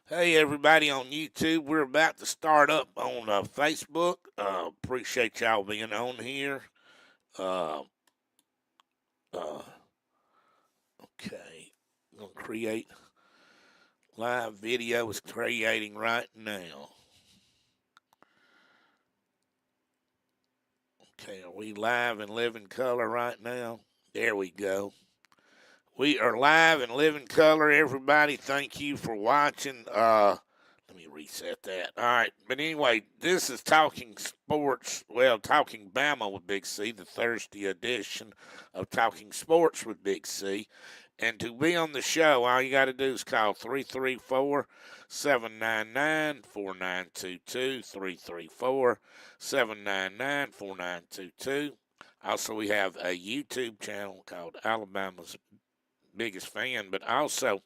Hey, everybody on YouTube. We're about to start up on Facebook. Appreciate y'all being on here. Uh, uh, okay. I'm going to create live video. Is creating right now. Okay, are we live in living color right now? There we go. We are live in living color, everybody. Thank you for watching. Let me reset that. All right, but anyway, this is Talking Sports. Well, Talking Bama with Big C, the Thursday edition of Talking Sports with Big C. And to be on the show, all you got to do is call 334-799-4922, 334-799-4922. Also, we have a YouTube channel called Alabama's Biggest Fan, but also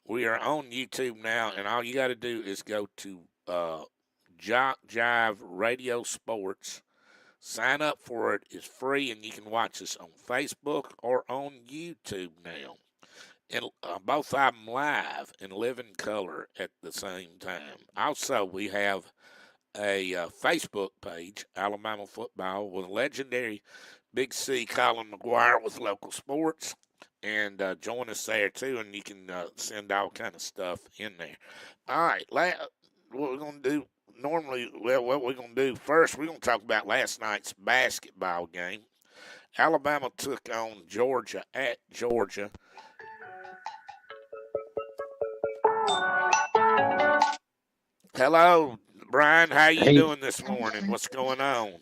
we are on YouTube now, and all you got to do is go to JockJive Radio Sports. Sign up for it. It's free, and you can watch us on Facebook or on YouTube now. And both of them live in living color at the same time. Also, we have a Facebook page, Alabama Football, with legendary Big C Colin MacGuire with local sports. And join us there too, and you can send all kind of stuff in there. All right, what we're gonna do normally? Well, what we're gonna do first? We're gonna talk about last night's basketball game. Alabama took on Georgia at Georgia. Hello, Brian. How you Hey, doing this morning? What's going on?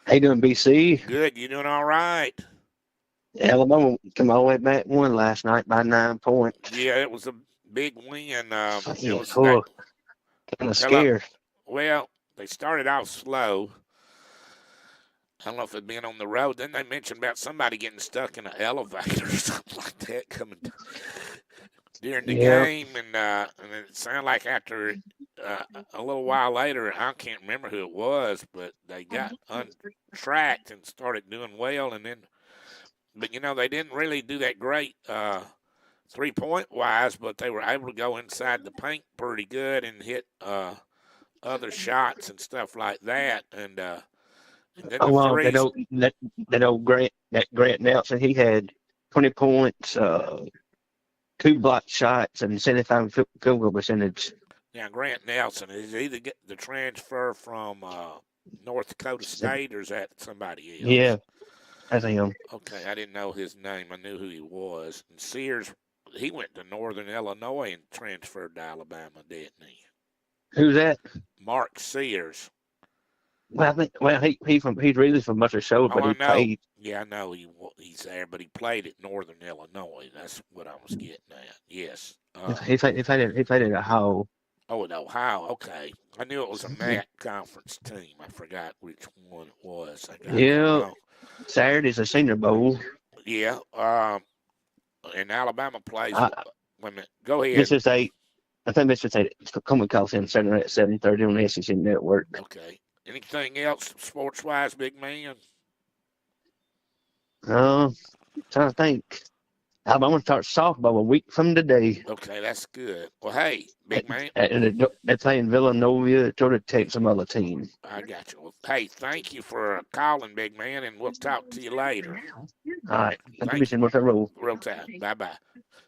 how you doing, BC? Good. You doing all right? Alabama come all the way back, won last night by 9 points. Yeah, it was a big win. It Yeah, was that. cool. Kind of Hello. scared. Well, they started off slow. I don't know if it'd been on the road. Then they mentioned about somebody getting stuck in an elevator or something like that coming during the Yeah. game, and it sounded like after a little while later, I can't remember who it was, but they got untracked and started doing well, and then, but they didn't really do that great 3-point wise, but they were able to go inside the paint pretty good and hit other shots and stuff like that, and then Oh the well, that threes. old that old Grant Nelson, he had 20 points, 2 block shots, and 75 field goal percentage. Now, Grant Nelson is either get the transfer from North Dakota State or is that somebody else? Yeah, that's him. Okay, I didn't know his name. I knew who he was. And Sears, he went to Northern Illinois and transferred to Alabama, didn't he? Who's that? Mark Sears. Well, I think he's really from Mustard Show, Oh, but I he know. played. Yeah, I know he's there, but he played at Northern Illinois. That's what I was getting at. Yes. He played at Ohio. Oh, in Ohio. Okay. I knew it was a MAC conference team. I forgot which one it was. I got that Yeah, wrong. Saturday's a Senior Bowl. Yeah. And Alabama plays. I, Wait a minute. Go ahead. Mississippi State. I think Mississippi State. Coleman Coliseum Center at 7:30 on the SEC Network. Okay. Anything else sports wise, big man? Uh, Trying to think. Alabama starts softball a week from today. Okay, that's good. Well, hey, big man. They're playing Villanova, Georgia Tech, some other team. I got you. Well, hey, thank you for calling, big man, and we'll talk to you later. All right. Thank you. What's that rule? Real time. Bye bye.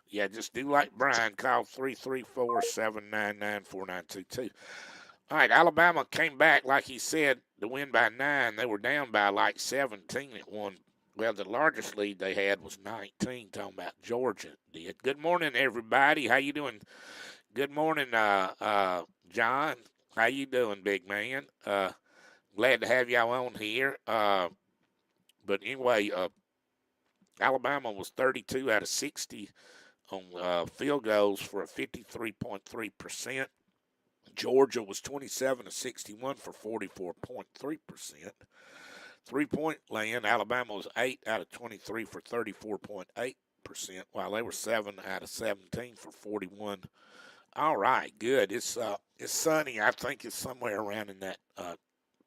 Yeah, just do like Brian. Call 334-799-4922. All right, Alabama came back, like he said, to win by 9. They were down by like 17 at one. Well, the largest lead they had was 19, talking about Georgia did. Good morning, everybody. How you doing? Good morning, John. How you doing, big man? Glad to have y'all on here. But anyway, Alabama was 32 out of 60 on field goals for a 53.3%. Georgia was 27 to 61 for 44.3%. 3-point land, Alabama was 8 out of 23 for 34.8%, while they were 7 out of 17 for 41. All right, good. It's sunny. I think it's somewhere around in that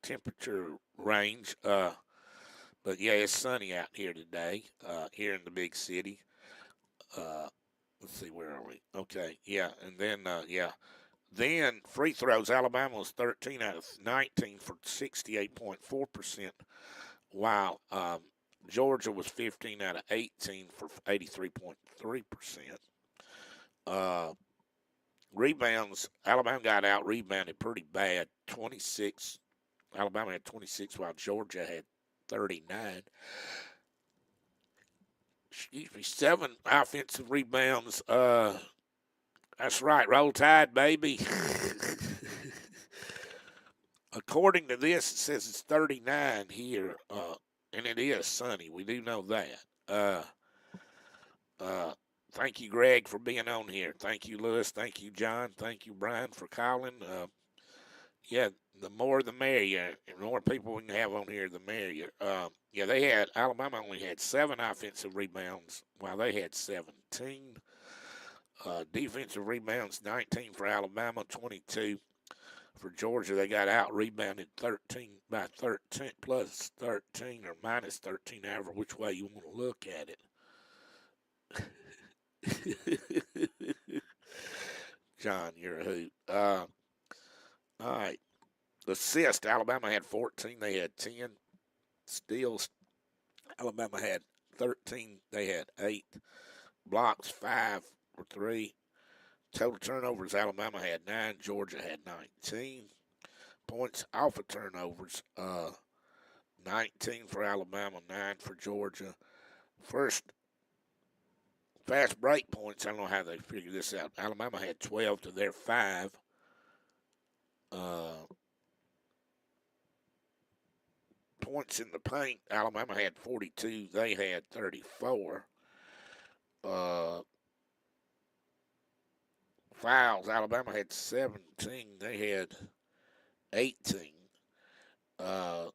temperature range. But yeah, it's sunny out here today, here in the big city. Let's see, where are we? Okay, yeah, and then yeah. Then free throws, Alabama was 13 out of 19 for 68.4%, while Georgia was 15 out of 18 for 83.3%. Rebounds, Alabama got out rebounded pretty bad. 26. Alabama had 26, while Georgia had 39. Excuse me, 7 offensive rebounds. That's right, roll tide, baby. According to this, it says it's 39 here, and it is sunny. We do know that. Thank you, Greg, for being on here. Thank you, Lewis. Thank you, John. Thank you, Brian, for calling. Yeah, the more the merrier. The more people we can have on here, the merrier. Yeah, Alabama only had 7 offensive rebounds, while they had 17. Defensive rebounds, 19 for Alabama, 22 for Georgia. They got out rebounded 13 by 13 plus 13 or minus 13, however which way you want to look at it. John, you're a hoot. All right. Assist, Alabama had 14. They had 10. Steals, Alabama had 13. They had 8. Blocks, 5 for 3. Total turnovers, Alabama had 9. Georgia had 19. Points off of turnovers, 19 for Alabama, 9 for Georgia. First fast break points, I don't know how they figure this out. Alabama had 12 to their 5. Points in the paint, Alabama had 42. They had 34. Fouls, Alabama had 17. They had 18. No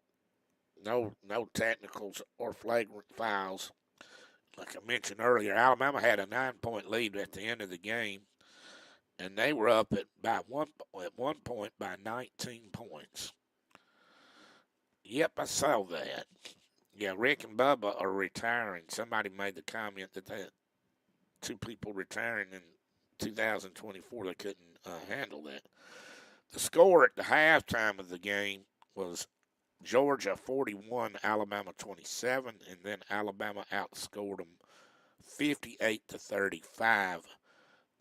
technicals or flagrant fouls. Like I mentioned earlier, Alabama had a 9-point lead at the end of the game, and they were up at one point by 19 points. Yep, I saw that. Yeah, Rick and Bubba are retiring. Somebody made the comment that 2 people retiring in 2024, they couldn't handle that. The score at the halftime of the game was Georgia 41, Alabama 27, and then Alabama outscored them 58 to 35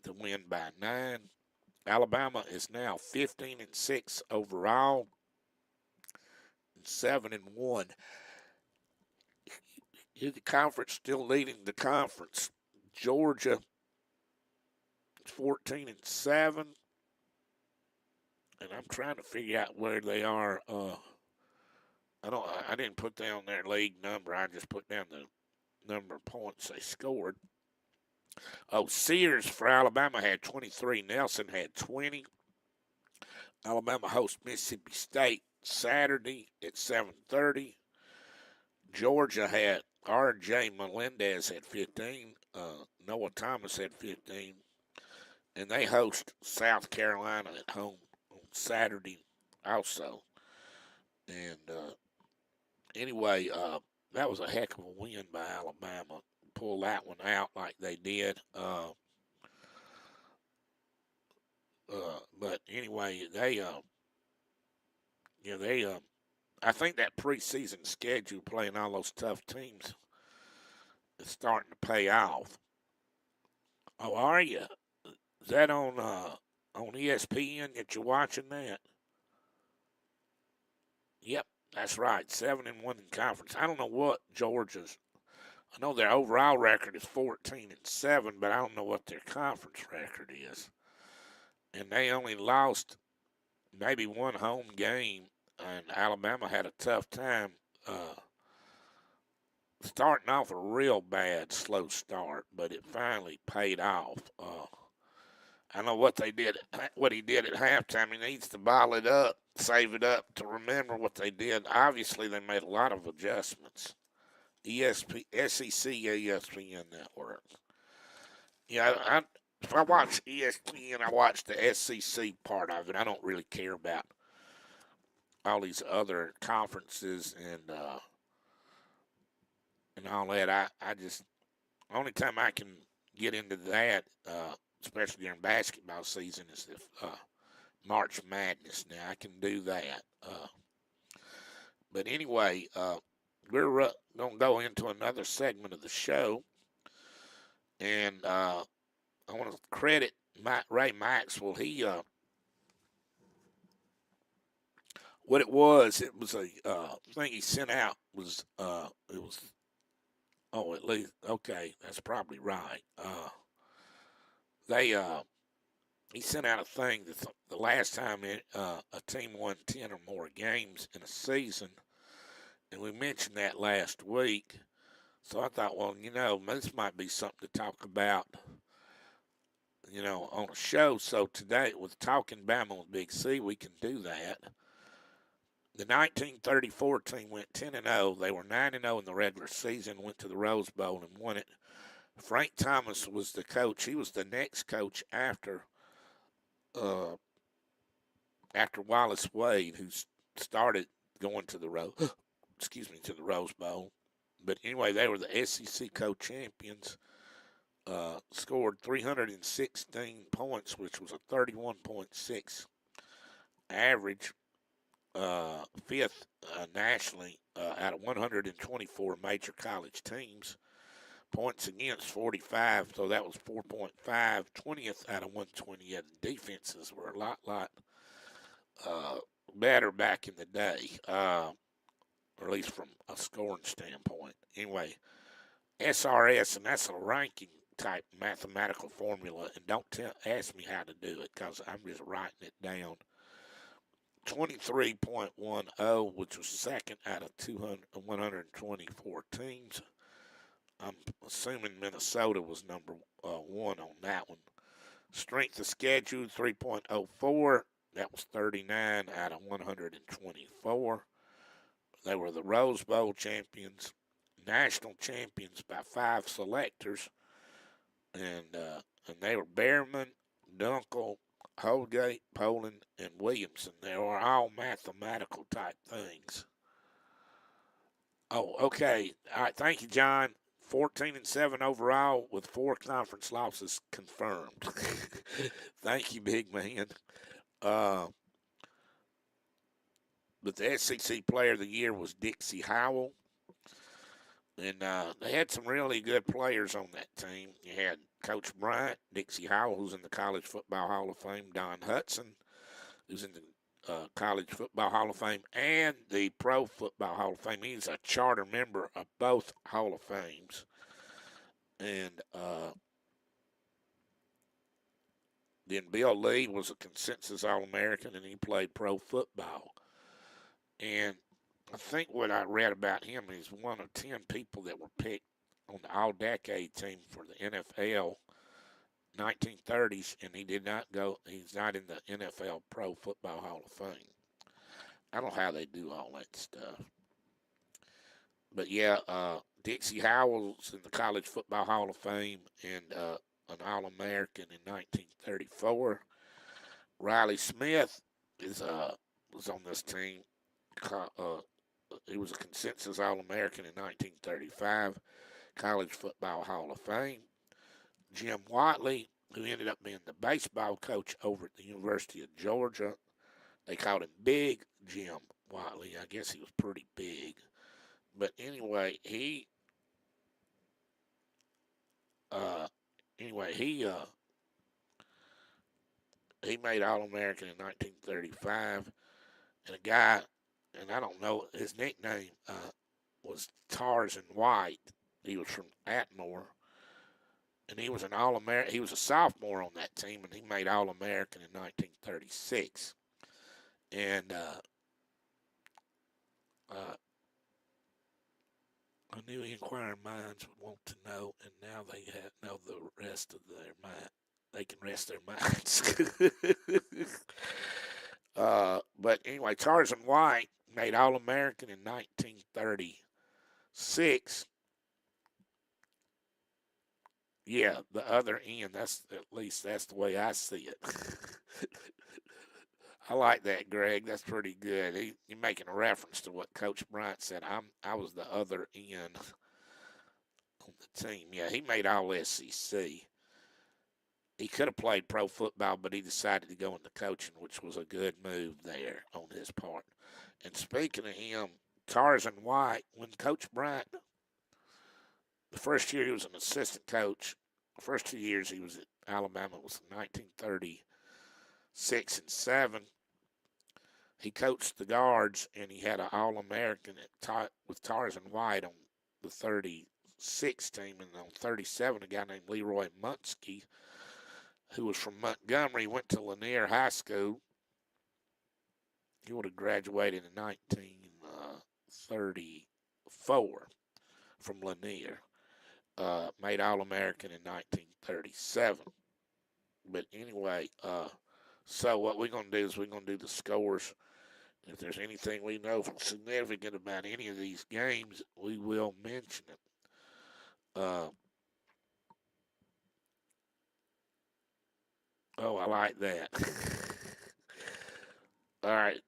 to win by 9. Alabama is now 15-6 overall, and 7-1. The conference still leading the conference. Georgia 14-7, and I'm trying to figure out where they are. I didn't put down their league number. I just put down the number of points they scored. Oh, Sears for Alabama had 23. Nelson had 20. Alabama hosts Mississippi State Saturday at 7:30. Georgia had R.J. Melendez had 15. Noah Thomas had 15. And they host South Carolina at home on Saturday also. And anyway, that was a heck of a win by Alabama. Pull that one out like they did. But anyway, I think that preseason schedule playing all those tough teams is starting to pay off. Oh, are you? Is that on ESPN that you're watching that? Yep, that's right. 7-1 in conference. I don't know what Georgia's. I know their overall record is 14-7, but I don't know what their conference record is. And they only lost maybe one home game, and Alabama had a tough time starting off a real bad slow start, but it finally paid off. I know what he did at halftime. He needs to bottle it up, save it up to remember what they did. Obviously, they made a lot of adjustments. SEC, ESPN network. Yeah, if I watch ESPN, I watch the SEC part of it. I don't really care about all these other conferences and all that. I just only time I can get into that, especially during basketball season, is if March Madness. Now I can do that. But anyway, we're gonna go into another segment of the show, and I want to credit Ray Maxwell. He what it was a thing he sent out was it was at least okay, that's probably right. They he sent out a thing that the last time a team won 10 or more games in a season, and we mentioned that last week. So I thought, well, this might be something to talk about, on a show. So today, with Talking Bama with Big C, we can do that. The 1934 team went 10-0. They were 9-0 in the regular season, went to the Rose Bowl and won it. Frank Thomas was the coach. He was the next coach uh, after Wallace Wade, who started going to the to the Rose Bowl. But anyway, they were the SEC co-champions. Scored 316 points, which was a 31.6 average, fifth nationally out of 124 major college teams. Points against 45, so that was 4.5. 20th out of 120. Yeah, the defenses were a lot better back in the day, or at least from a scoring standpoint. Anyway, SRS, and that's a ranking type mathematical formula, and don't ask me how to do it because I'm just writing it down. 23.10, which was second out of 124 teams. I'm assuming Minnesota was number one on that one. Strength of schedule, 3.04. That was 39 out of 124. They were the Rose Bowl champions, national champions by 5 selectors, and they were Behrman, Dunkel, Holgate, Poland, and Williamson. They were all mathematical type things. Oh, okay. All right. Thank you, John. 14-7 overall with 4 conference losses confirmed. Thank you, big man. But the SEC Player of the Year was Dixie Howell. And they had some really good players on that team. You had Coach Bryant, Dixie Howell, who's in the College Football Hall of Fame, Don Hudson, who's in the College Football Hall of Fame and the Pro Football Hall of Fame. He's a charter member of both Hall of Fames. And then Bill Lee was a consensus All-American, and he played pro football. And I think what I read about him is one of 10 people that were picked on the All-Decade team for the NFL 1930s, and he did not go. He's not in the NFL Pro Football Hall of Fame. I don't know how they do all that stuff. But yeah, Dixie Howell's in the College Football Hall of Fame and an All-American in 1934. Riley Smith was on this team. He was a consensus All-American in 1935, College Football Hall of Fame. Jim Watley, who ended up being the baseball coach over at the University of Georgia. They called him Big Jim Watley. I guess he was pretty big. But anyway, he made All-American in 1935. And a guy, and I don't know, his nickname was Tarzan White. He was from Atmore. And he was an All-American. He was a sophomore on that team, and he made All-American in 1936. And I knew inquiring minds would want to know, and now they know the rest of their mind. They can rest their minds. But anyway, Tarzan White made All-American in 1936. Yeah, the other end. That's the way I see it. I like that, Greg. That's pretty good. You're making a reference to what Coach Bryant said. I was the other end on the team. Yeah, he made All SEC. he could have played pro football, but he decided to go into coaching, which was a good move there on his part. And speaking of him, Tarzan White, when Coach Bryant, the first year he was an assistant coach, the first 2 years he was at Alabama was 1936 and 7. He coached the guards, and he had an All-American with Tarzan White on the 36 team, and on 37, a guy named Leroy Munsky, who was from Montgomery, went to Lanier High School. He would have graduated in 1934 from Lanier. Made All-American in 1937. But anyway, so what we're going to do is we're going to do the scores. If there's anything we know significant about any of these games, we will mention it. Oh, I like that. All right.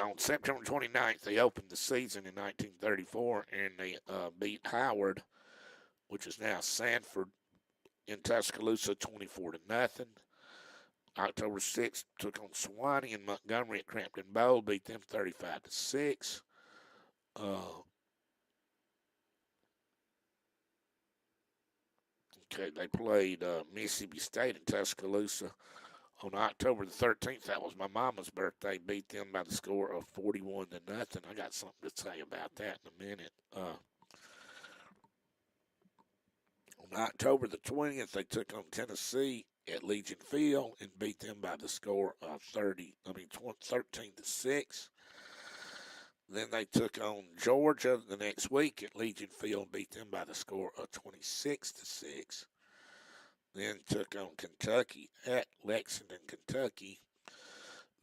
On September 29th, they opened the season in 1934, and they beat Howard, which is now Sanford, in Tuscaloosa, 24-0. October 6th, took on Sewanee and Montgomery at Crampton Bowl, beat them 35-6. Okay, they played Mississippi State in Tuscaloosa on October the 13th. That was my mama's birthday. Beat them by the score of 41-0. I got something to say about that in a minute. On October the 20th, they took on Tennessee at Legion Field and beat them by the score of 13-6. Then they took on Georgia the next week at Legion Field, beat them by the score of 26-6. Then took on Kentucky at Lexington, Kentucky,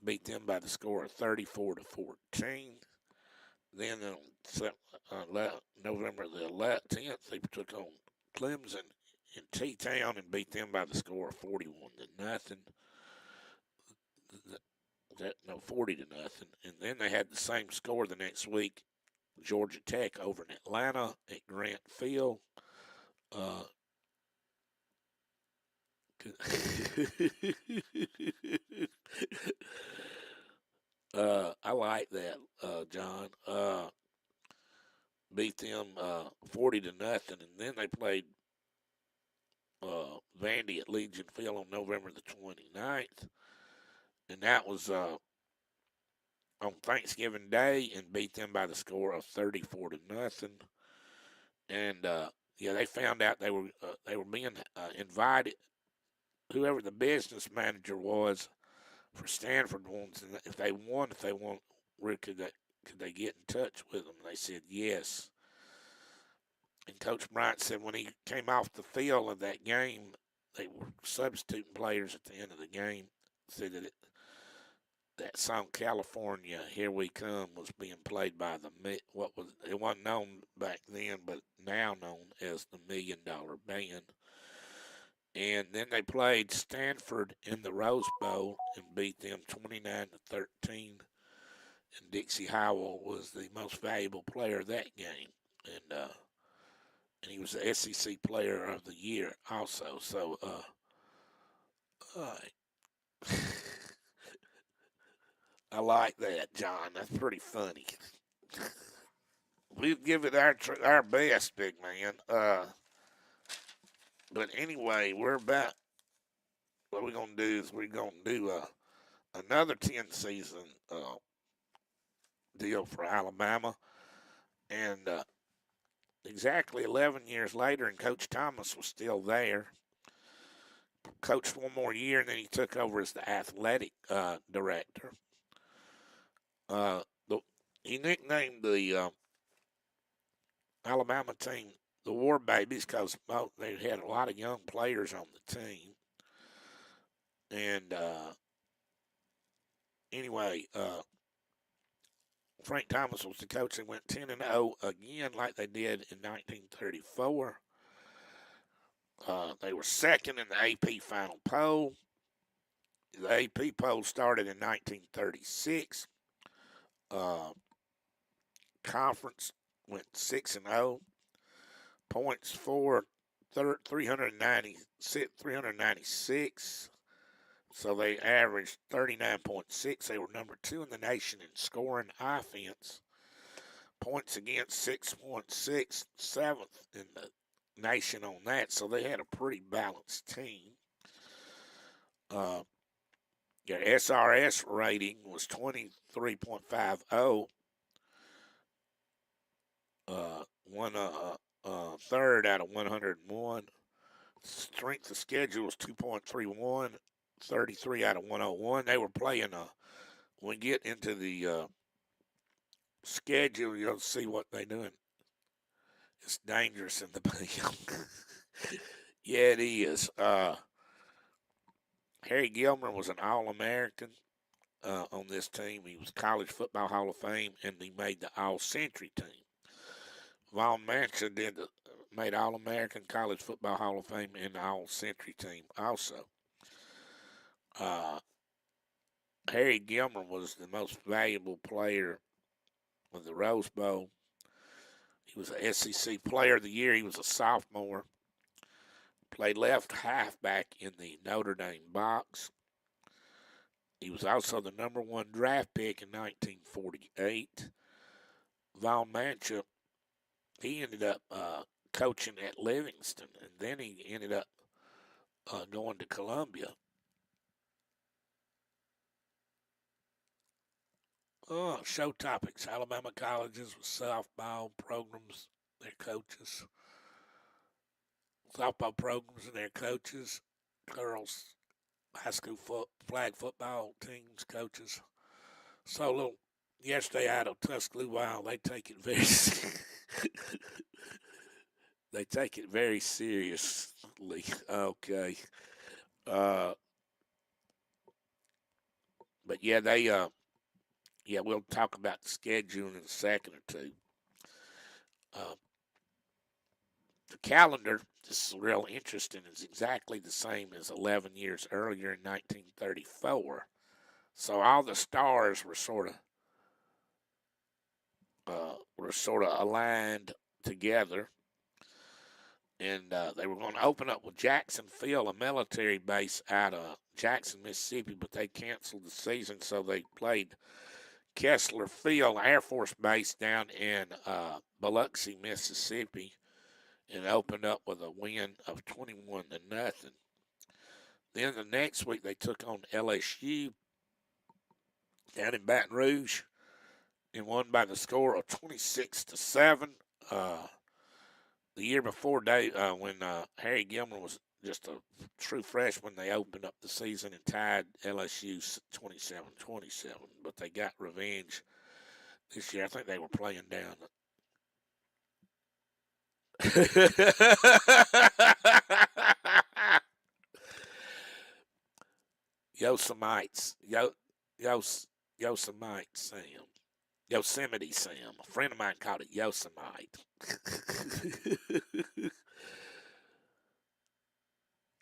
beat them by the score of 34-14. Then on November the 10th, they took on Clemson in T-Town and beat them by the score of 41-0. 40-0. And then they had the same score the next week. Georgia Tech over in Atlanta at Grant Field. I like that, John. Beat them 40-0, and then they played Vandy at Legion Field on November the 29th, and that was on Thanksgiving Day, and beat them by the score of 34-0. And yeah, they found out they were being invited. Whoever the business manager was for Stanford ones, and if they won, where could they get in touch with them? And they said yes. And Coach Bryant said when he came off the field of that game, they were substituting players at the end of the game. Said that that song "California, Here We Come" was being played by it wasn't known back then, but now known as the $1 Million Band. And then they played Stanford in the Rose Bowl and beat them 29-13. And Dixie Howell was the most valuable player of that game, and he was the SEC Player of the Year also. So, I like that, John. That's pretty funny. We'll give it our best, big man. But anyway, what we're gonna do is we're gonna do another 10-season deal for Alabama, and exactly 11 years later, and Coach Thomas was still there. Coached one more year, and then he took over as the athletic director. He nicknamed the Alabama team the War Babies because they had a lot of young players on the team. And anyway, Frank Thomas was the coach. They went 10-0 again, like they did in 1934. They were second in the AP Final Poll. The AP poll started in 1936. Conference went 6-0. Points for 396. So they averaged 39.6. They were number 2 in the nation in scoring offense. Points against 6.6, 7th in the nation on that. So they had a pretty balanced team. Their SRS rating was 23.50. One third out of 101. Strength of schedule was 2.31. 33 out of 101. They were playing. When we get into the schedule, you'll see what they're doing. It's dangerous in the PM. Yeah, it is. Harry Gilmer was an All-American on this team. He was College Football Hall of Fame, and he made the All-Century team. Von Mancha made All-American, College Football Hall of Fame, and the All-Century team also. Harry Gilmer was the most valuable player of the Rose Bowl. He was an SEC Player of the Year. He was a sophomore. Played left halfback in the Notre Dame box. He was also the number 1 draft pick in 1948. Von Mancha, he ended up coaching at Livingston, and then he ended up going to Columbia. Show topics. Alabama colleges with softball programs, their coaches. Softball programs and their coaches. Girls high school flag football teams, coaches. So yesterday out of Tuscaloosa, they take it very they take it very seriously. Okay. But yeah, we'll talk about the schedule in a second or two. The calendar, this is real interesting, is exactly the same as 11 years earlier in 1934. So all the stars were sort of aligned together, and they were going to open up with Jackson Field, a military base out of Jackson, Mississippi, but they canceled the season, so they played Kessler Field, Air Force Base down in Biloxi, Mississippi, and opened up with a win of 21-0. Then the next week they took on LSU down in Baton Rouge and won by the score of 26-7. The year before, when Harry Gilmer was just a true freshman, they opened up the season and tied LSU 27-27. But they got revenge this year. I think they were playing down. Yosemites. Yosemite Sam. Yosemite Sam. A friend of mine called it Yosemite.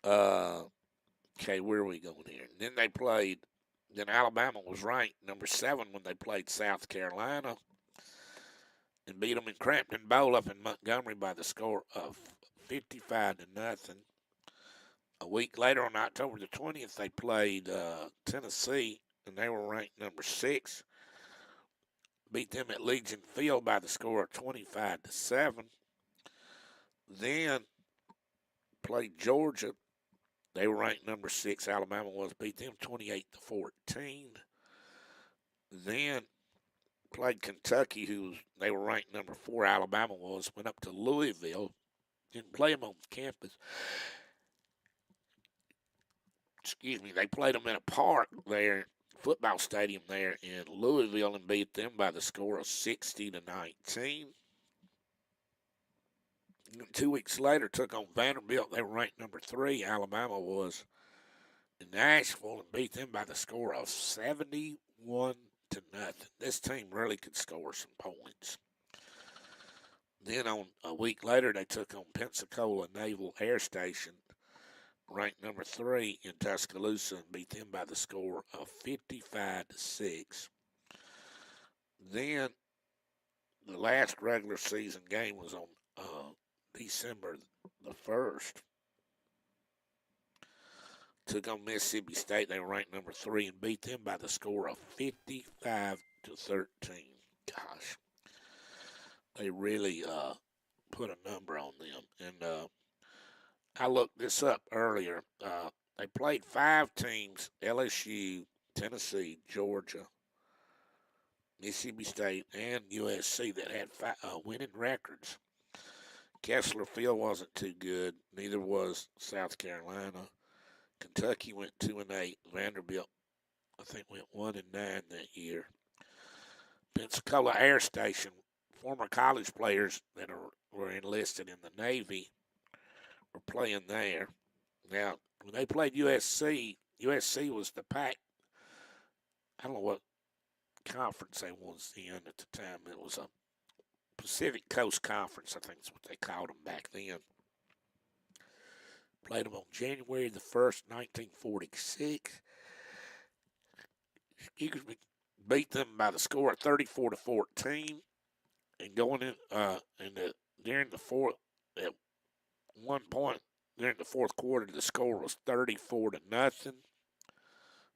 Okay, where are we going here? And then then Alabama was ranked number 7 when they played South Carolina and beat them in Crampton Bowl up in Montgomery by the score of 55-0. A week later, on October the 20th, they played Tennessee, and they were ranked number 6. Beat them at Legion Field by the score of 25-7. Then played Georgia. They were ranked number 6. Alabama was. Beat them 28-14. Then played Kentucky, they were ranked number 4. Alabama was. Went up to Louisville. Didn't play them on campus. Excuse me. They played them in a park there, football stadium there in Louisville, and beat them by the score of 60-19. 2 weeks later, took on Vanderbilt. They were ranked number 3. Alabama was in Nashville and beat them by the score of 71-0. This team really could score some points. Then on a week later, they took on Pensacola Naval Air Station, ranked number 3 in Tuscaloosa, and beat them by the score of 55-6. Then the last regular season game was on December the first. Took on Mississippi State. They were ranked number 3 and beat them by the score of 55-13. Gosh, they really put a number on them. And I looked this up earlier. They played 5 teams: LSU, Tennessee, Georgia, Mississippi State, and USC that had winning records. Kessler Field wasn't too good. Neither was South Carolina. Kentucky went 2-8. Vanderbilt, I think, went 1-9 that year. Pensacola Air Station, former college players that were enlisted in the Navy were playing there. Now, when they played USC, USC was the Pac. I don't know what conference they was in at the time. It was a Pacific Coast Conference, I think is what they called them back then. Played them on January the 1st, 1946. Eagles beat them by the score of 34-14. And going in, during the fourth, at one point during the fourth quarter, the score was 34-0.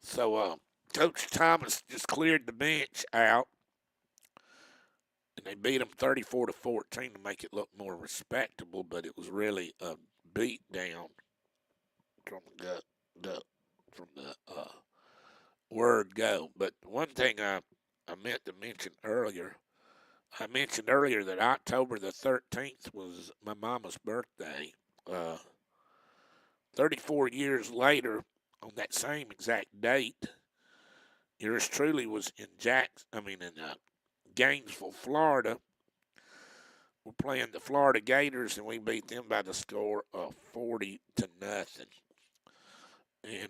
So Coach Thomas just cleared the bench out, and they beat them 34-14 to make it look more respectable. But it was really a beat down from the word go. But one thing I meant to mention earlier. I mentioned earlier that October the 13th was my mama's birthday. 34 years later, on that same exact date, yours truly was in Gainesville, Florida. We're playing the Florida Gators, and we beat them by the score of 40-0. And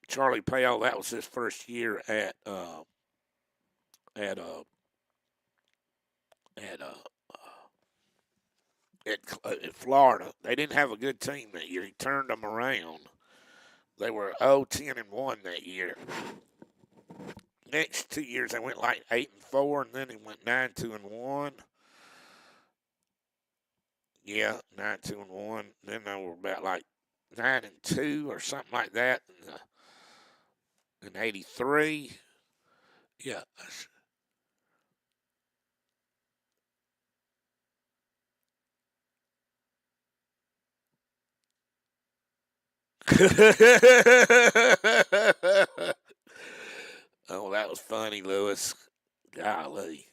Charlie Pale, that was his first year at Florida. They didn't have a good team that year. He turned them around. They were 0-10-1 that year. Next 2 years they went like 8-4, and then he went 9-2-1. Yeah, 9-2-1. Then they were about like 9-2 or something like that in '83. Yeah. Oh, that was funny, Lewis. Golly.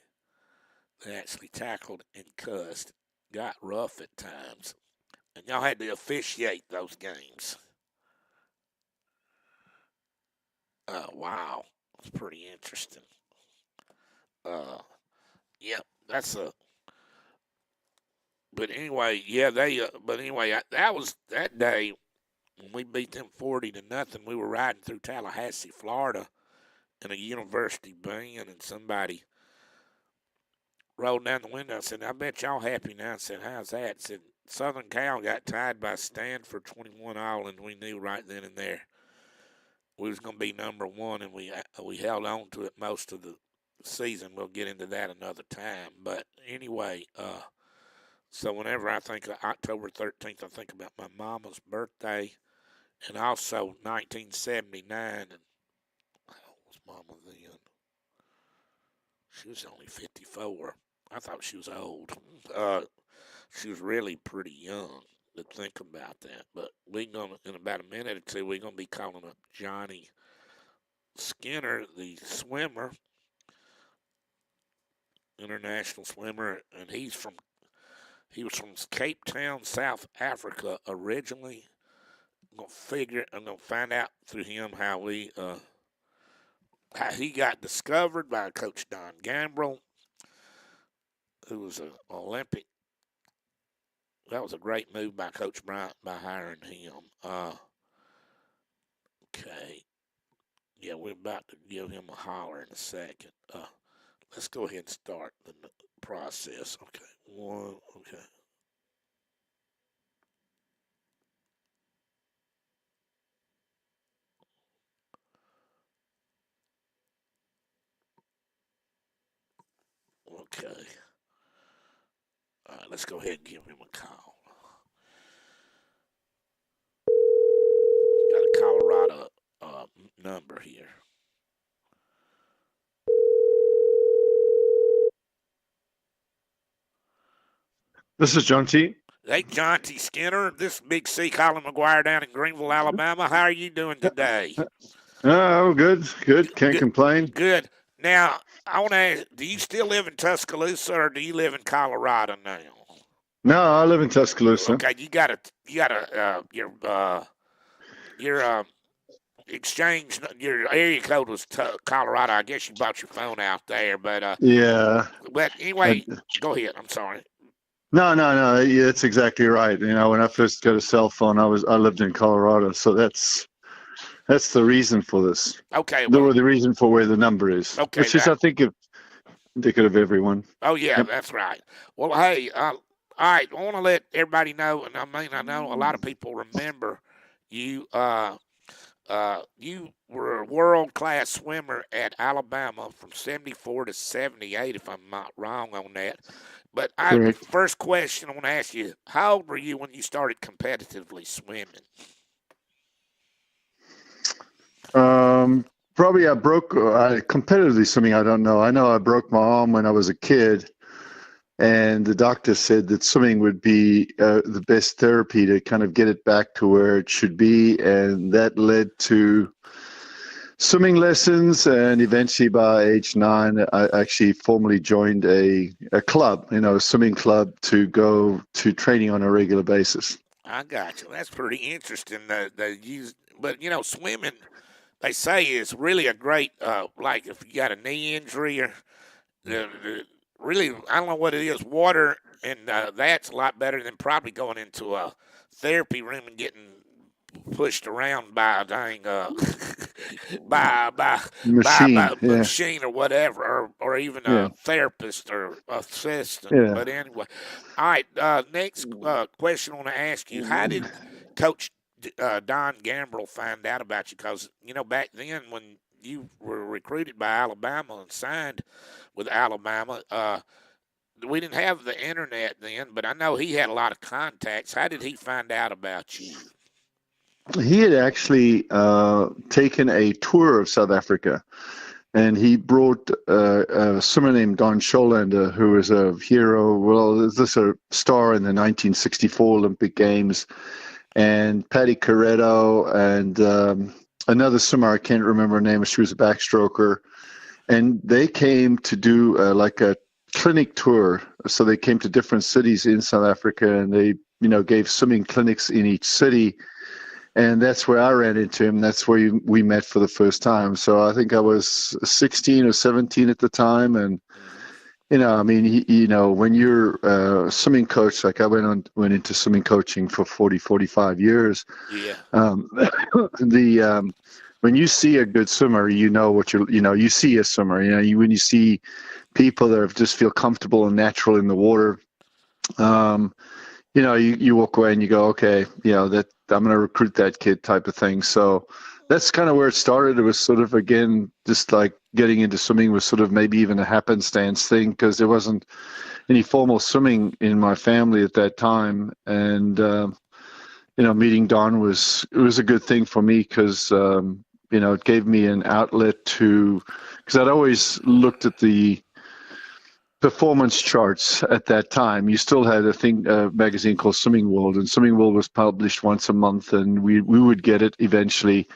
They actually tackled and cussed. Got rough at times. And y'all had to officiate those games. Wow. It's pretty interesting. Yep, that's a. But anyway, yeah, that was that day when we beat them 40-0. We were riding through Tallahassee, Florida, in a university band, and somebody rolled down the window and said, "I bet y'all happy now." I said, "How's that?" I said, "Southern Cal got tied by Stanford 21-all, and we knew right then and there we was going to be number 1, and we held on to it most of the season. We'll get into that another time." But anyway, so whenever I think of October 13th, I think about my mama's birthday, and also 1979. And how old was Mama then? She was only 54. I thought she was old. She was really pretty young to think about that. But in about a minute or two, we're gonna be calling up Johnny Skinner, the swimmer, international swimmer, and he was from Cape Town, South Africa originally. I'm gonna find out through him how he got discovered by Coach Don Gambrell, who was an Olympic. That was a great move by Coach Bryant by hiring him. Okay. Yeah, we're about to give him a holler in a second. Let's go ahead and start the process. Okay. Okay. Okay. All right, let's go ahead and give him a call. number here. This is Jonty. Hey, Jonty Skinner, this is Big C, Colin MacGuire down in Greenville, Alabama. How are you doing today? Oh, good. Can't complain. Good. Now, I want to ask, do you still live in Tuscaloosa or do you live in Colorado now? No, I live in Tuscaloosa. Okay, your exchange, your area code was Colorado. I guess you bought your phone out there, but Yeah. But anyway, go ahead. I'm sorry. No. Yeah, that's exactly right. When I first got a cell phone, I lived in Colorado, so that's the reason for this. Okay. Well, the reason for where the number is. Okay. Which is, I think, indicative of everyone. Oh yeah, Yep. That's right. Well, hey, all right. I want to let everybody know, and I know a lot of people remember you. You were a world-class swimmer at Alabama from 74 to 78, if I'm not wrong on that. But first question I want to ask you, how old were you when you started competitively swimming? Probably I broke competitively swimming. I don't know. I know I broke my arm when I was a kid, and the doctor said that swimming would be the best therapy to kind of get it back to where it should be, and that led to swimming lessons. And eventually, by age 9, I actually formally joined a club, a swimming club, to go to training on a regular basis. I got you. That's pretty interesting. But swimming, they say, is really a great, like if you got a knee injury or really, I don't know what it is, water, and that's a lot better than probably going into a therapy room and getting pushed around by a dang machine or whatever, or even a therapist or assistant. Yeah. But anyway, all right. Next question I want to ask you: how did Coach Don Gambrell find out about you? Because back then when you were recruited by Alabama and signed with Alabama, we didn't have the internet then, but I know he had a lot of contacts. How did he find out about you? He had actually taken a tour of South Africa, and he brought a swimmer named Don Scholander, who was a hero. Well, this a star in the 1964 Olympic Games, and Patty Corretto, and another swimmer, I can't remember her name, she was a backstroker. And they came to do like a clinic tour. So they came to different cities in South Africa, and they, gave swimming clinics in each city. And that's where I ran into him. That's where we met for the first time. So I think I was 16 or 17 at the time. And, when you're a swimming coach, like I went into swimming coaching for 45 years. Yeah. When you see a good swimmer, you see a swimmer, when you see people that just feel comfortable and natural in the water, you walk away and you go, okay, that I'm going to recruit that kid type of thing. So that's kind of where it started. It was sort of, again, just like getting into swimming was sort of maybe even a happenstance thing, because there wasn't any formal swimming in my family at that time. And, meeting Don was a good thing for me, because, it gave me an outlet because I'd always looked at the performance charts at that time. You still had a magazine called Swimming World, and Swimming World was published once a month, and we would get it eventually.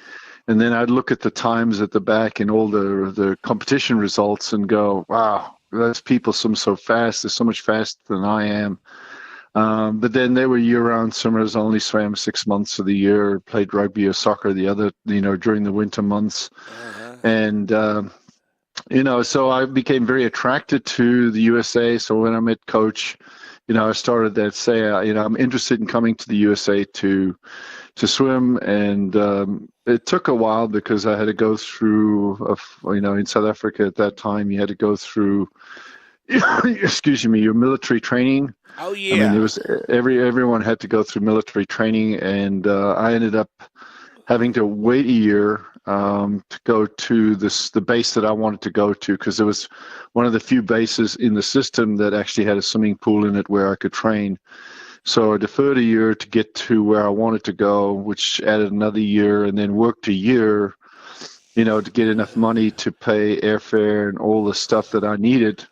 And then I'd look at the times at the back and all the competition results and go, wow, those people swim so fast. They're so much faster than I am. But then they were year-round swimmers, only swam 6 months of the year, played rugby or soccer the other, during the winter months. Uh-huh. And, so I became very attracted to the USA. So when I met Coach, I started that say, I'm interested in coming to the USA to swim. And it took a while, because I had to go through, in South Africa at that time, you had to go through, your military training. Oh yeah. I mean, it was everyone had to go through military training, and I ended up having to wait a year to go to the base that I wanted to go to, because it was one of the few bases in the system that actually had a swimming pool in it where I could train. So I deferred a year to get to where I wanted to go, which added another year, and then worked a year to get enough money to pay airfare and all the stuff that I needed.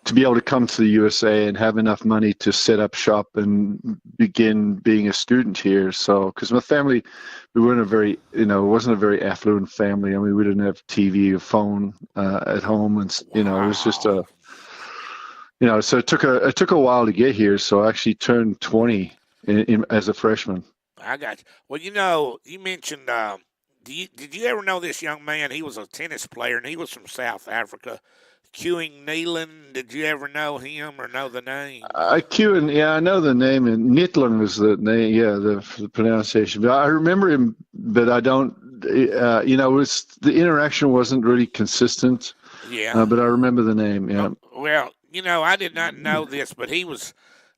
To be able to come to the USA and have enough money to set up shop and begin being a student here. So, because my family, we weren't it wasn't a very affluent family. I mean, we didn't have TV or phone at home, and it was just Wow. so it took a while to get here. So I actually turned 20 as a freshman. I got you. Well, you mentioned. Did you ever know this young man? He was a tennis player, and he was from South Africa. Queuing Nealon. Did you ever know him or know the name? I know the name, and Nitland was the name, the pronunciation. But I remember him, but I don't. It was the interaction wasn't really consistent. Yeah. But I remember the name. Yeah. Well, I did not know this, but he was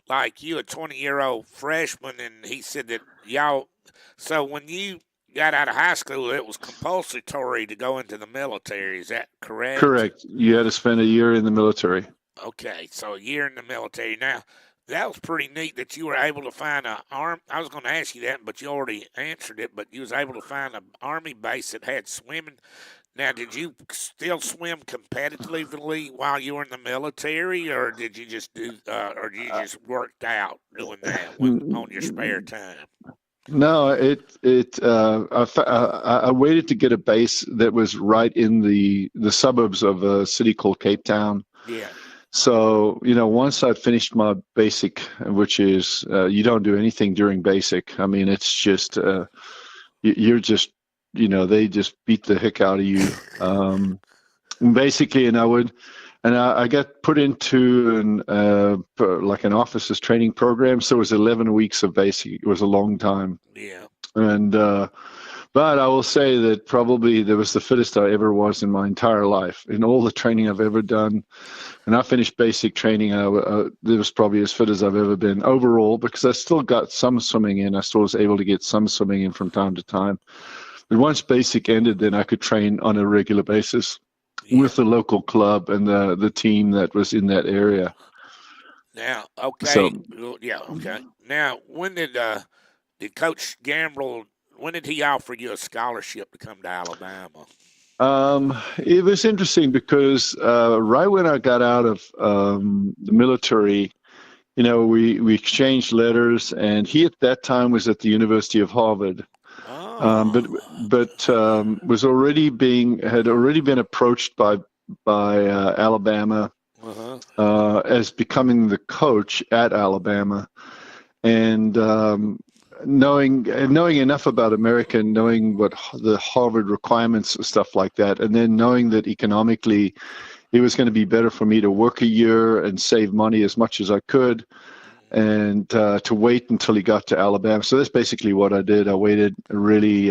like you, a 20-year-old freshman, and he said that y'all. So when you got out of high school, it was compulsory to go into the military. Is that correct? Correct. You had to spend a year in the military. Okay, so a year in the military. Now, that was pretty neat that you were able to find a arm. I was going to ask you that, but you already answered it. But you was able to find an army base that had swimming. Now, did you still swim competitively while you were in the military, or did you just worked out doing that on your spare time? No, I waited to get a base that was right in the suburbs of a city called Cape Town. Yeah. So, once I finished my basic, which is you don't do anything during basic. I mean, it's just you're just they just beat the heck out of you, basically. And I got put into an officer's training program. So it was 11 weeks of basic. It was a long time. Yeah. And but I will say that probably that was the fittest I ever was in my entire life. In all the training I've ever done, and I finished basic training, it was probably as fit as I've ever been overall, because I still got some swimming in. I still was able to get some swimming in from time to time. But once basic ended, then I could train on a regular basis with the local club and the team that was in that area. Now, okay. So, yeah, okay. Now, when did Coach Gamble, when did he offer you a scholarship to come to Alabama? It was interesting because right when I got out of the military, we exchanged letters, and he at that time was at the University of Harvard. But was already been approached by Alabama as becoming the coach at Alabama, and knowing enough about America, knowing what the Harvard requirements, stuff like that, and then knowing that economically it was going to be better for me to work a year and save money as much as I could, and to wait until he got to Alabama. So that's basically what I did. I waited really.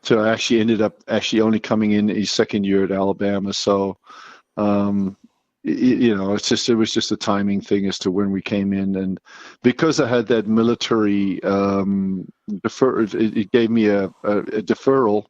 So I actually ended up only coming in his second year at Alabama. So, it was just a timing thing as to when we came in, and because I had that military it gave me a deferral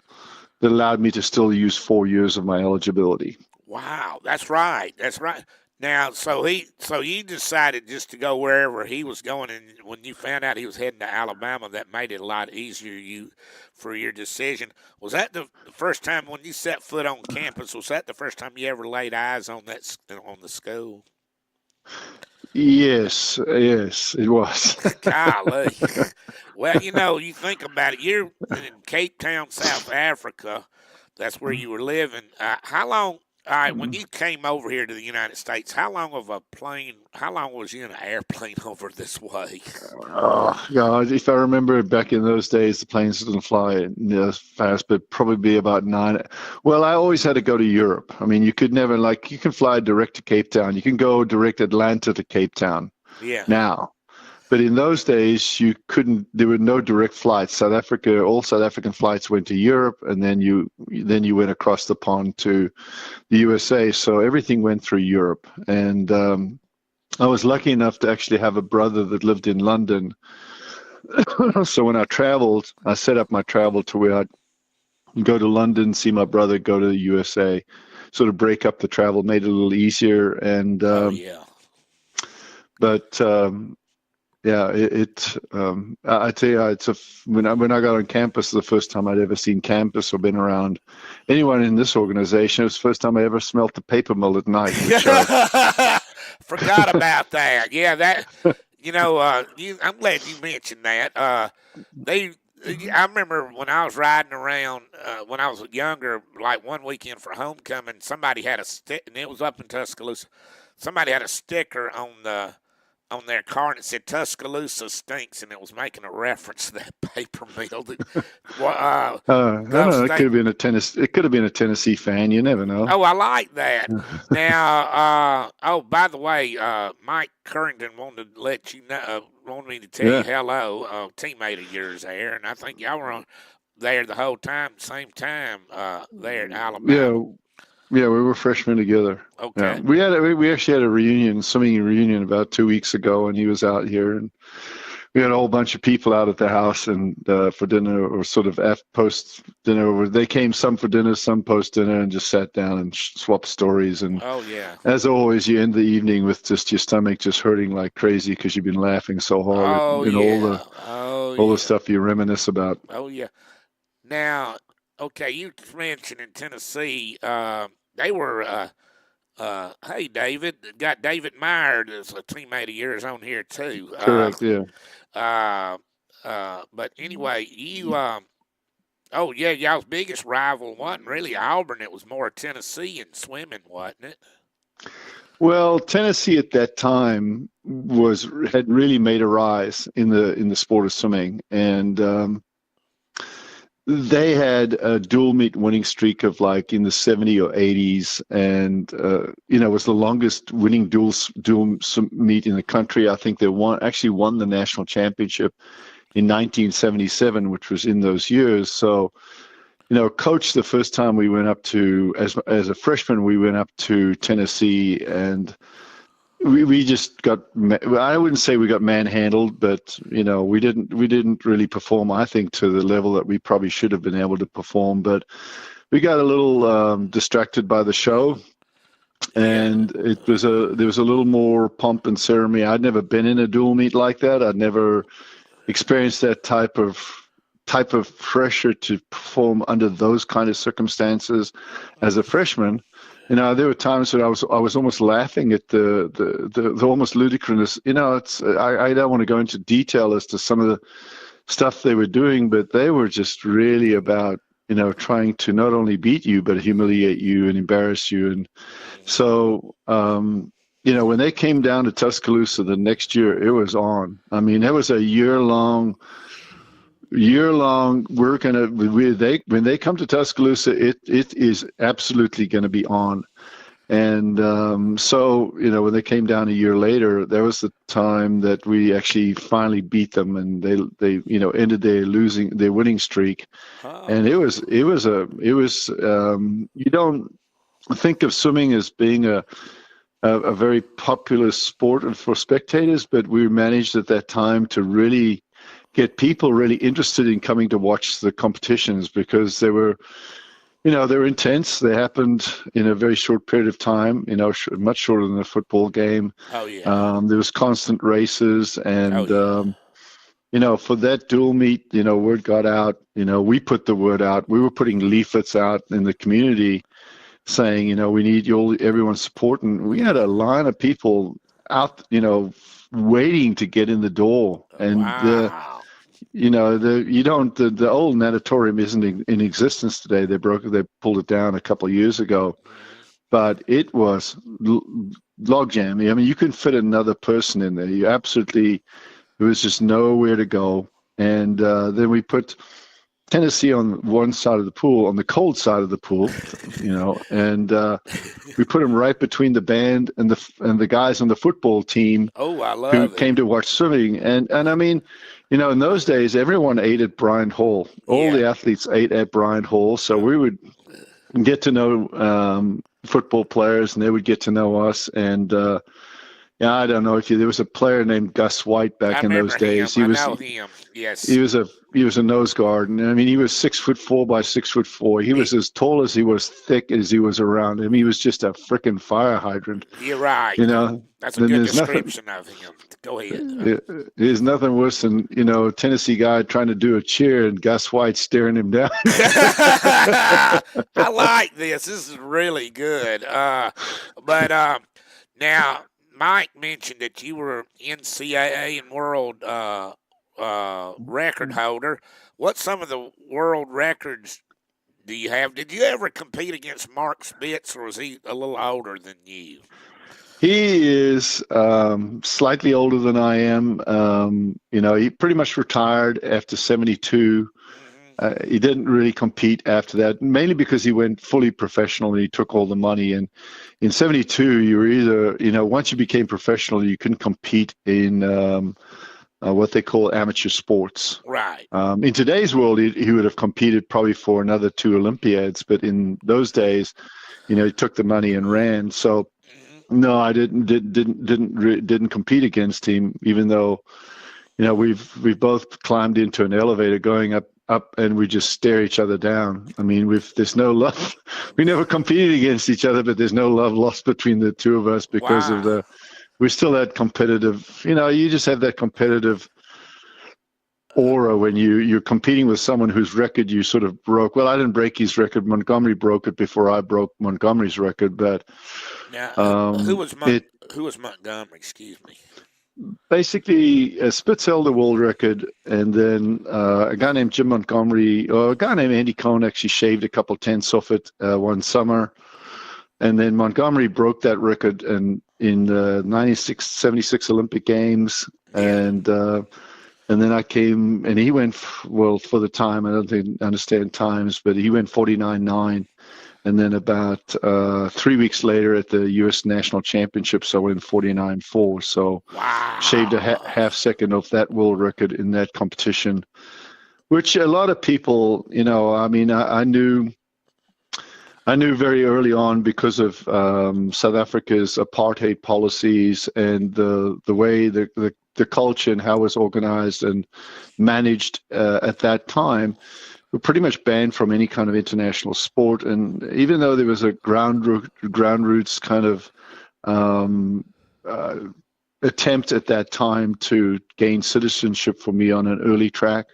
that allowed me to still use 4 years of my eligibility. Wow, that's right. That's right. Now, so you decided just to go wherever he was going, and when you found out he was heading to Alabama, that made it a lot easier for your decision. Was that the first time when you set foot on campus? Was that the first time you ever laid eyes on the school? Yes, it was. Golly. Well, you think about it. You're in Cape Town, South Africa. That's where you were living. How long? All right, when you came over here to the United States, how long was you in an airplane over this way? Oh, God, if I remember back in those days, the planes didn't fly as fast, but probably about 9. Well, I always had to go to Europe. I mean, you could never, you can fly direct to Cape Town. You can go direct Atlanta to Cape Town. Yeah. Now. But in those days, you couldn't. There were no direct flights. All South African flights went to Europe, and then you went across the pond to the USA. So everything went through Europe. And I was lucky enough to actually have a brother that lived in London. So when I traveled, I set up my travel to where I'd go to London, see my brother, go to the USA, sort of break up the travel, made it a little easier. And oh yeah. But yeah. I tell you, when I got on campus, the first time I'd ever seen campus or been around anyone in this organization. It was the first time I ever smelt the paper mill at night, which Forgot about that. Yeah, that I'm glad you mentioned that. They, I remember when I was riding around when I was younger, like one weekend for homecoming, somebody had a stick, and it was up in Tuscaloosa. Somebody had a sticker on their car and it said Tuscaloosa stinks, and it was making a reference to that paper mill. I don't Gulf know. It could State. have been a It could have been a Tennessee fan. You never know. Oh, I like that. Now, by the way, Mike Currington wanted to let you know, wanted me to tell you Yeah. hello, teammate of yours there, and I think y'all were on there the whole time, same time, there at Alabama. Yeah, we were freshmen together. Okay. Yeah, we actually had a reunion, swimming reunion, about 2 weeks ago, and he was out here, and we had a whole bunch of people out at the house and for dinner, or sort of post dinner. They came, some for dinner, some post dinner, and just sat down and swapped stories. And Oh yeah. as always, you end the evening with just your stomach just hurting like crazy because you've been laughing so hard Oh and yeah. Oh all yeah. the stuff you reminisce about. Oh yeah. Now, okay, you mentioned in Tennessee, they were. Hey, David, got David Meyer as a teammate of yours on here too. Correct. Yeah. But anyway, oh yeah, y'all's biggest rival wasn't really Auburn. It was more Tennessee in swimming, wasn't it? Well, Tennessee at that time had really made a rise in the sport of swimming, and they had a dual meet winning streak of like in the 70s or 80s, and it was the longest winning dual meet in the country. I think they actually won the national championship in 1977, which was in those years. So, coach, the first time we went up to, as a freshman, we went up to Tennessee, and we just got, I wouldn't say we got manhandled, but we didn't really perform, I think, to the level that we probably should have been able to perform. But we got a little distracted by the show, and there was a little more pomp and ceremony. I'd never been in a dual meet like that. I'd never experienced that type of pressure to perform under those kind of circumstances as a freshman. There were times that I was almost laughing at the almost ludicrous. I don't want to go into detail as to some of the stuff they were doing, but they were just really about trying to not only beat you but humiliate you and embarrass you. And so when they came down to Tuscaloosa the next year, it was on. I mean, it was a year long. When they come to Tuscaloosa, it is absolutely going to be on. And so when they came down a year later, there was the time that we actually finally beat them, and they ended their winning streak. Oh. And it was you don't think of swimming as being a very popular sport for spectators, but we managed at that time to really get people really interested in coming to watch the competitions, because they were intense. They happened in a very short period of time, much shorter than a football game. Oh yeah. There was constant races, and for that dual meet, word got out. We put the word out. We were putting leaflets out in the community saying, we need everyone's support, and we had a line of people out, waiting to get in the door. And wow. the old natatorium isn't in existence today. They pulled it down a couple of years ago, but it was logjam. I mean, you couldn't fit another person in there. There was just nowhere to go. And then we put Tennessee on one side of the pool, on the cold side of the pool, and we put them right between the band and the guys on the football team. Oh, I love who it. came to watch swimming. And I mean, in those days, everyone ate at Bryant Hall. All the athletes ate at Bryant Hall. So we would get to know football players, and they would get to know us. And, Yeah, I don't know if there was a player named Gus White I back in those remember him. days. I know him. Yes. He was a nose guard, and I mean he was 6'4" by 6'4". He was as tall as he was thick as he was around. I mean he was just a freaking fire hydrant, You're right. you know. That's a Then good there's nothing. description of him. Go ahead. There's nothing worse than Tennessee guy trying to do a cheer and Gus White staring him down. I like this. This is really good. But now, Mike mentioned that you were NCAA and world record holder. What's some of the world records do you have? Did you ever compete against Mark Spitz, or was he a little older than you? He is slightly older than I am. He pretty much retired after 72. He didn't really compete after that, mainly because he went fully professional and he took all the money. And in 72, you were either, once you became professional, you couldn't compete in what they call amateur sports. Right. In today's world, he would have competed probably for another 2 Olympiads. But in those days, he took the money and ran. So no, I didn't compete against him, even though, we've both climbed into an elevator going up, and we just stare each other down. I mean, there's no love. We never competed against each other, but there's no love lost between the two of us because of we're still that competitive. You just have that competitive aura when you're competing with someone whose record you sort of broke. Well, I didn't break his record. Montgomery broke it before I broke Montgomery's record, but now, who was Montgomery? Excuse me. Basically, Spitz held the world record, and then a guy named Jim Montgomery, or a guy named Andy Cohn actually shaved a couple tenths off it one summer, and then Montgomery broke that record in the 76 Olympic Games, and then I came, and he went, for the time, I don't understand times, but he went 49.9. And then about 3 weeks later at the U.S. National Championships, I went 49.4. So shaved a half second off that world record in that competition, which a lot of people, I knew very early on because of South Africa's apartheid policies and the way the culture and how it was organized and managed at that time. Were pretty much banned from any kind of international sport. And even though there was a ground roots kind of attempt at that time to gain citizenship for me on an early track,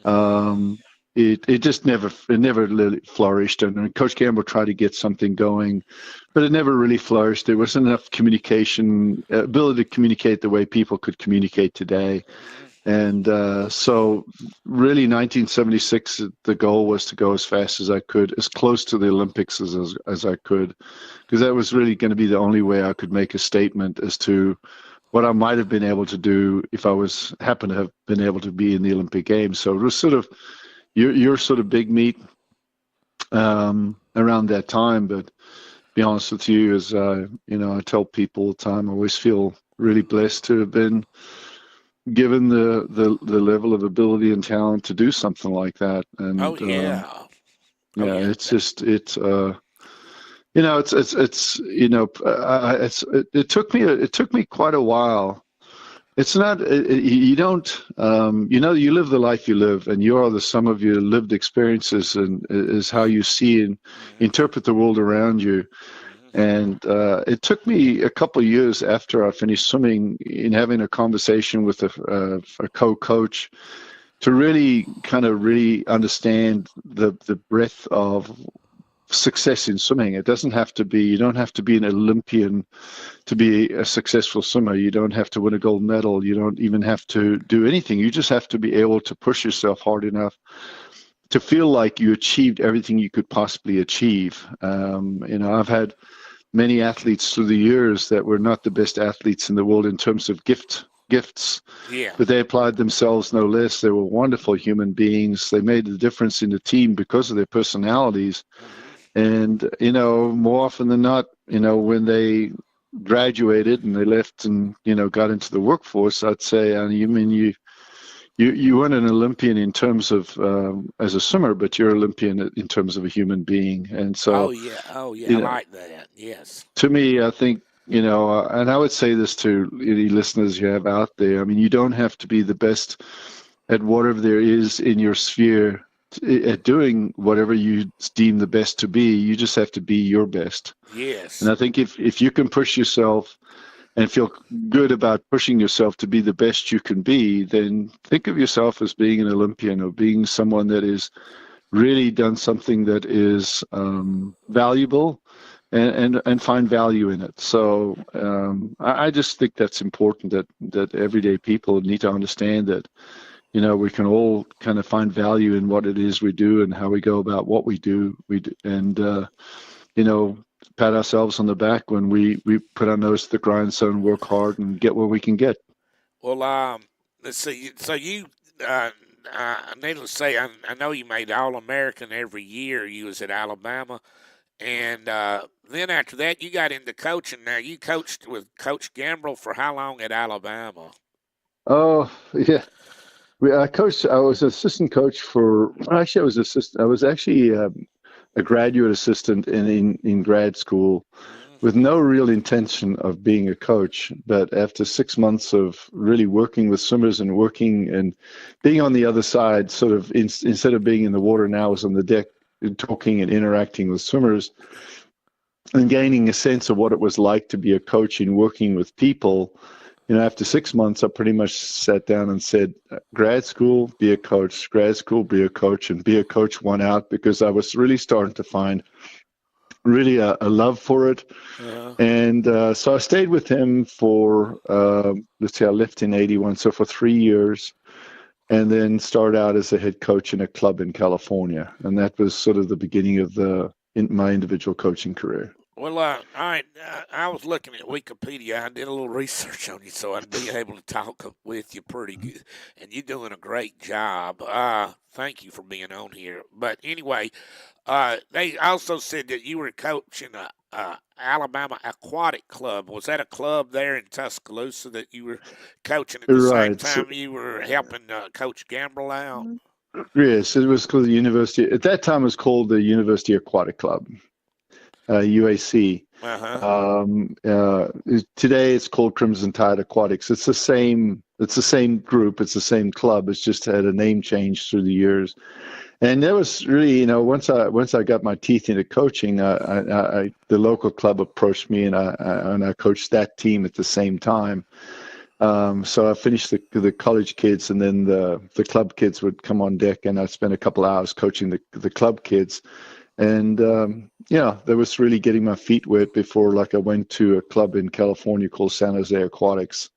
it just never really flourished. And Coach Gamble tried to get something going, but it never really flourished. There wasn't enough communication, ability to communicate the way people could communicate today. And so really 1976, the goal was to go as fast as I could, as close to the Olympics as I could, because that was really going to be the only way I could make a statement as to what I might have been able to do if I happened to have been able to be in the Olympic Games. So it was sort of your sort of big meet around that time. But to be honest with you, as I tell people all the time, I always feel really blessed to have been given the level of ability and talent to do something like that. And it's just it took me quite a while. It's not you don't you live the life you live, and you are the sum of your lived experiences, and is how you see and interpret the world around you. And it took me a couple of years after I finished swimming in having a conversation with a co-coach to really understand the breadth of success in swimming. It doesn't have to be, you don't have to be an Olympian to be a successful swimmer. You don't have to win a gold medal. You don't even have to do anything. You just have to be able to push yourself hard enough to feel like you achieved everything you could possibly achieve. I've had many athletes through the years that were not the best athletes in the world in terms of gifts, but they applied themselves no less. They were wonderful human beings. They made the difference in the team because of their personalities. And, more often than not, when they graduated and they left and, got into the workforce, I'd say, you weren't an Olympian in terms of as a swimmer, but you're Olympian in terms of a human being. And so, I like that. Yes. To me, I think And I would say this to any listeners you have out there. I mean, you don't have to be the best at whatever there is in your sphere at doing whatever you deem the best to be. You just have to be your best. And Yes. I think if you can push yourself and feel good about pushing yourself to be the best you can be, then think of yourself as being an Olympian or being someone that is really done something that is valuable and find value in it. So I just think that's important that everyday people need to understand that, we can all kind of find value in what it is we do and how we go about what we do. And, pat ourselves on the back when we put our nose to the grindstone, work hard, and get what we can get. Well, let's see. So you, uh, needless to say, I know you made All American every year. You was at Alabama, and then after that, you got into coaching. Now you coached with Coach Gambrell for how long at Alabama? Oh, yeah. I coached. I was assistant coach for. Actually, I was assistant. I was actually a graduate assistant in grad school, with no real intention of being a coach. But after 6 months of really working with swimmers and working and being on the other side, sort of instead of being in the water, now I was on the deck talking and interacting with swimmers and gaining a sense of what it was like to be a coach and working with people. After 6 months, I pretty much sat down and said, grad school, be a coach, grad school, be a coach, and be a coach won out, because I was really starting to find really a love for it. Uh, And so I stayed with him for, let's see, I left in 81, so for 3 years, and then started out as a head coach in a club in California. And that was sort of the beginning of my individual coaching career. well, all right. I was looking at Wikipedia. I did a little research on you, so I'd be able to talk with you pretty good. And you're doing a great job. Thank you for being on here. But anyway, they also said that you were coaching a Alabama Aquatic Club. Was that a club there in Tuscaloosa that you were coaching at the same Right. So, time you were helping Coach Gambrell out? yes, it was called the University. At that time, it was called the University Aquatic Club, UAC. Uh huh. Today, it's called Crimson Tide Aquatics. It's the same. It's the same group. It's the same club. It's just had a name change through the years. And that was really, once I got my teeth into coaching, the local club approached me, and I coached that team at the same time. So I finished the college kids, and then the club kids would come on deck, and I spent a couple hours coaching the club kids. And that was really getting my feet wet before, like, I went to a club in California called San Jose Aquatics,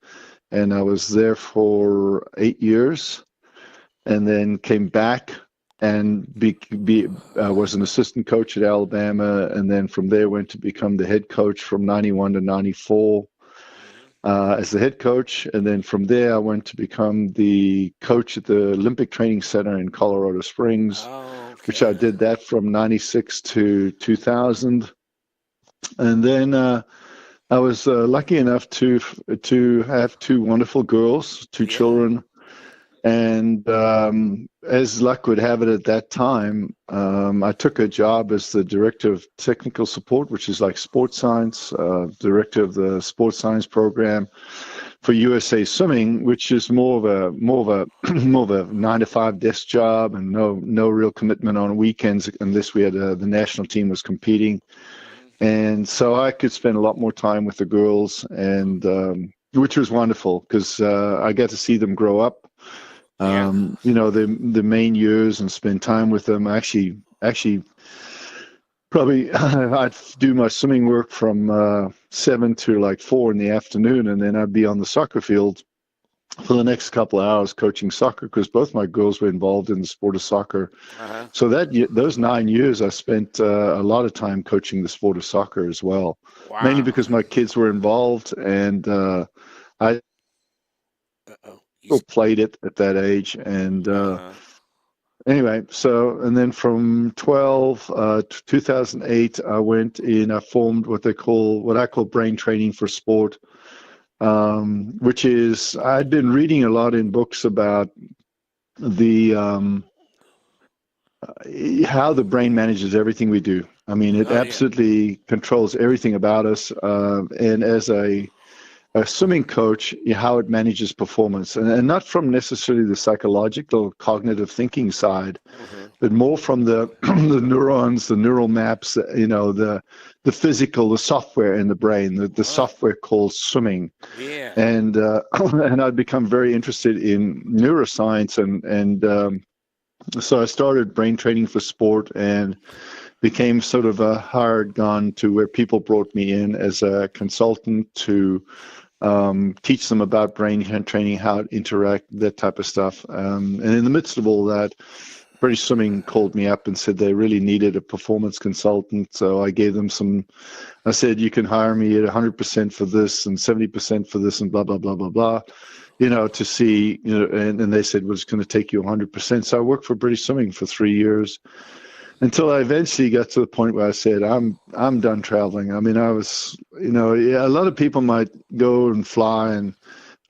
and I was there for 8 years, and then came back and was an assistant coach at Alabama, and then from there went to become the head coach from 91 to 94 as the head coach. And then from there, I went to become the coach at the Olympic Training Center in Colorado Springs, Oh, which I did that from 96 to 2000. And then I was lucky enough to have two wonderful girls, two children. And as luck would have it, at that time, I took a job as the director of technical support, which is like sports science, director of the sports science program for USA Swimming, which is more of a 9-to-5 desk job, and no real commitment on weekends unless we had the national team was competing. And so I could spend a lot more time with the girls, and which was wonderful, because I got to see them grow up. The main years, and spend time with them. Actually, probably I'd do my swimming work from 7 to like 4 in the afternoon, and then I'd be on the soccer field for the next couple of hours coaching soccer, because both my girls were involved in the sport of soccer. Uh-huh. So those 9 years, I spent a lot of time coaching the sport of soccer as well. Wow. Mainly because my kids were involved, and I played it at that age. And anyway, and then from 2008, I went in, I formed what I call brain training for sport, which is, I'd been reading a lot in books about how the brain manages everything we do. I mean, it Oh, yeah. absolutely controls everything about us. And as a swimming coach, how it manages performance, and not from necessarily the psychological, cognitive thinking side, Mm-hmm. but more from the the neurons, the neural maps, the physical, the software in the brain, the Right. software called swimming. Yeah. And and I'd become very interested in neuroscience, and so I started brain training for sport and became sort of a hired gun to where people brought me in as a consultant to teach them about brain training, how to interact, that type of stuff. And in the midst of all that, British Swimming called me up and said they really needed a performance consultant. So I gave them I said, you can hire me at 100% for this and 70% for this and blah, blah, blah, blah, blah, to see, and they said, well, it's going to take you 100%. So I worked for British Swimming for 3 years until I eventually got to the point where I said, I'm done traveling. I mean, I was, yeah, a lot of people might go and fly, and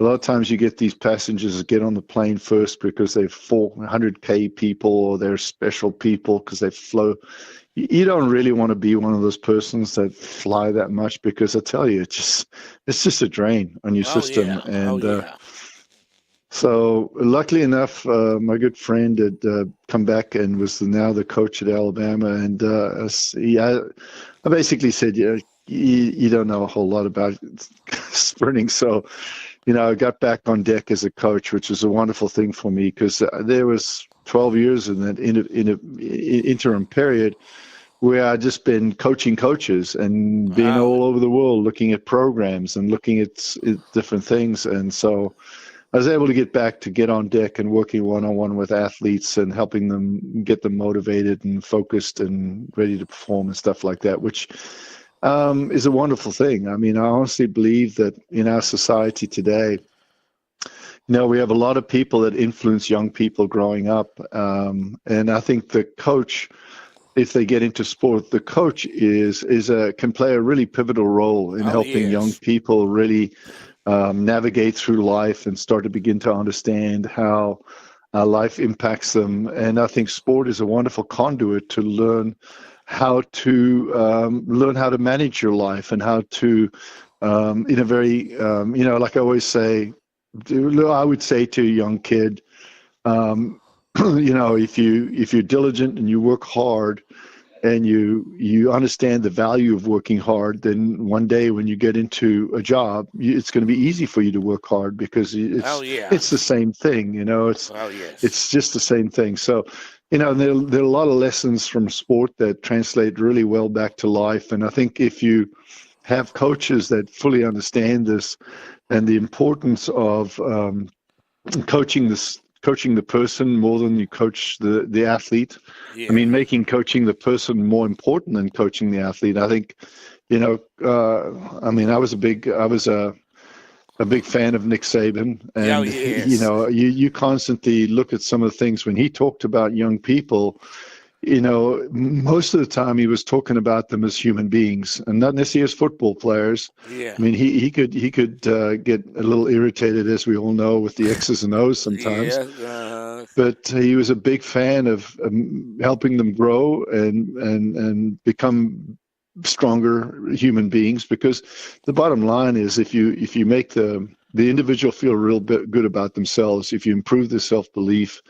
a lot of times you get these passengers that get on the plane first because they're 400K people or they're special people because they flow. You don't really want to be one of those persons that fly that much, because I tell you, it's just a drain on your Oh, system. yeah. Oh, And yeah. so luckily enough, my good friend had come back and was now the coach at Alabama. And I basically said, yeah, you don't know a whole lot about sprinting. So, I got back on deck as a coach, which was a wonderful thing for me, because there was 12 years in that interim period where I'd just been coaching coaches and being Oh, all over the world looking at programs and looking at different things. And so I was able to get on deck and working one-on-one with athletes and helping them get them motivated and focused and ready to perform and stuff like that, which is a wonderful thing. I mean, I honestly believe that in our society today, we have a lot of people that influence young people growing up. And I think the coach, if they get into sport, the coach can play a really pivotal role in oh, helping young yes. people really navigate through life and start to begin to understand how life impacts them. And I think sport is a wonderful conduit to learn how to manage your life, and how to, in a very, like I always say, I would say to a young kid, um, if you're diligent and you work hard, and you understand the value of working hard, then one day when you get into a job, it's going to be easy for you to work hard, because Oh, it's yeah. it's the same thing. Oh, yes. It's just the same thing. So, there are a lot of lessons from sport that translate really well back to life. And I think if you have coaches that fully understand this and the importance of coaching the person more than you coach the athlete. I Yeah. mean, making coaching the person more important than coaching the athlete. I think, I mean, I was a big fan of Nick Saban, Oh, and yes. you constantly look at some of the things when he talked about young people. Most of the time he was talking about them as human beings and not necessarily as football players. Yeah. I mean, he could get a little irritated, as we all know, with the X's and O's sometimes. Yeah. But he was a big fan of helping them grow and become stronger human beings. Because the bottom line is, if you make the individual feel real good about themselves, if you improve their self-belief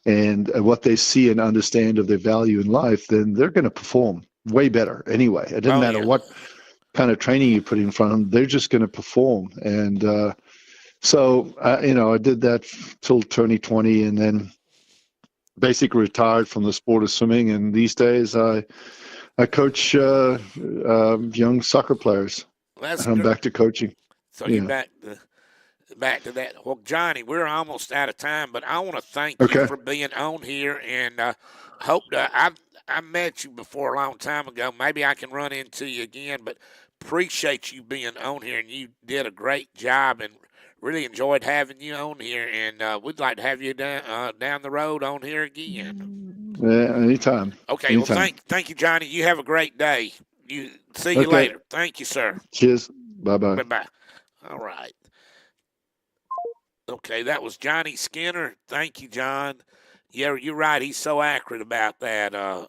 and what they see and understand of their value in life, then they're going to perform way better anyway. It doesn't Oh, matter yeah. what kind of training you put in front of them; they're just going to perform. And I did that till 2020, and then basically retired from the sport of swimming. And these days, I coach young soccer players. That's I'm good. back to coaching. So you Yeah. back to that. Well, Johnny, we're almost out of time, but I want to thank you Okay. for being on here, and hope that I met you before a long time ago. Maybe I can run into you again, but appreciate you being on here, and you did a great job, and really enjoyed having you on here, and we'd like to have you down the road on here again. Yeah. Anytime. Okay, well, Anytime. thank you, Johnny. You have a great day. You see you Okay. later. Thank you, sir. Cheers. Bye bye. Bye bye. All right. Okay, that was Johnny Skinner. Thank you, John. Yeah, you're right. He's so accurate about that. Uh,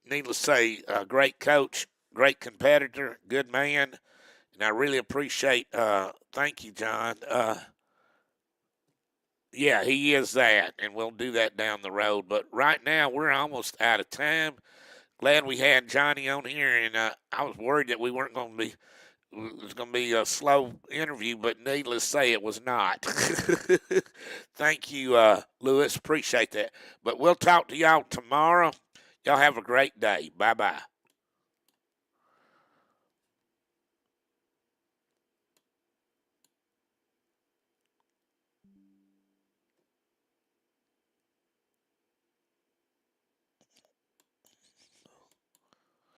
needless to say, a great coach, great competitor, good man, and I really appreciate. Thank you, John. Yeah, he is that, and we'll do that down the road. But right now, we're almost out of time. Glad we had Johnny on here, and I was worried that we weren't going to be. It was going to be a slow interview, but needless to say, it was not. Thank you, Lewis. Appreciate that. But we'll talk to y'all tomorrow. Y'all have a great day. Bye bye.